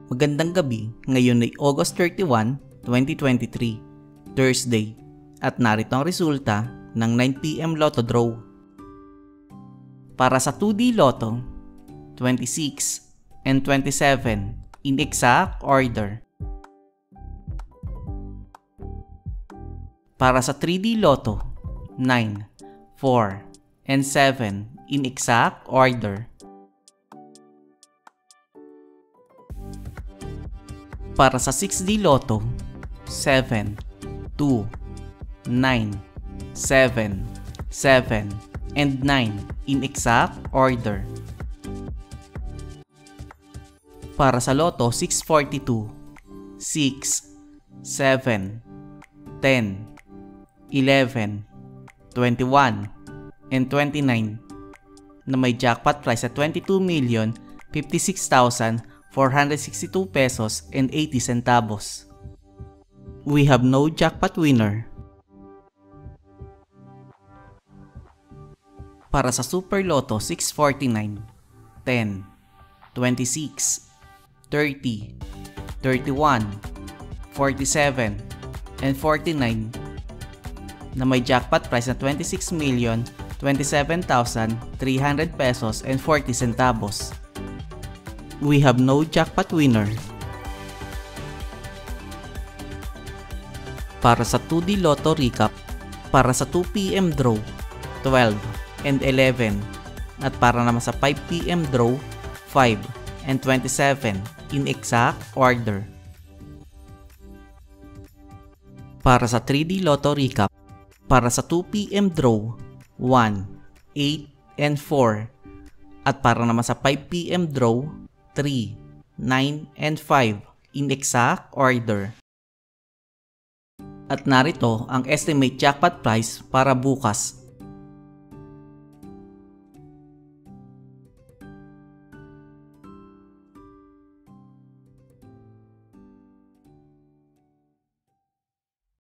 Magandang gabi, ngayon ay August 31, 2023, Thursday, at narito ang resulta ng 9pm Lotto Draw. Para sa 2D Lotto, 26 and 27 in exact order. Para sa 3D Lotto, 9, 4, and 7 in exact order. Para sa 6D Lotto, 7, 2, 9, 7, 7, and 9 in exact order. Para sa Lotto 642, 6, 7, 10, 11, 21, and 29 na may jackpot price at 22,056,462 pesos and 80 centavos. We have no jackpot winner. Para sa Super Lotto 649, 10, 26, 30, 31, 47, and 49 na may jackpot price na 26,027,300 pesos and 40 centavos. We have no jackpot winner. Para sa 2D Lotto Recap, para sa 2pm draw, 12 and 11, at para naman sa 5pm draw, 5 and 27 in exact order. Para sa 3D Lotto Recap, para sa 2pm draw, 1, 8, and 4, at para naman sa 5pm draw, 3, 9, and 5 in exact order. At narito ang estimate jackpot price para bukas,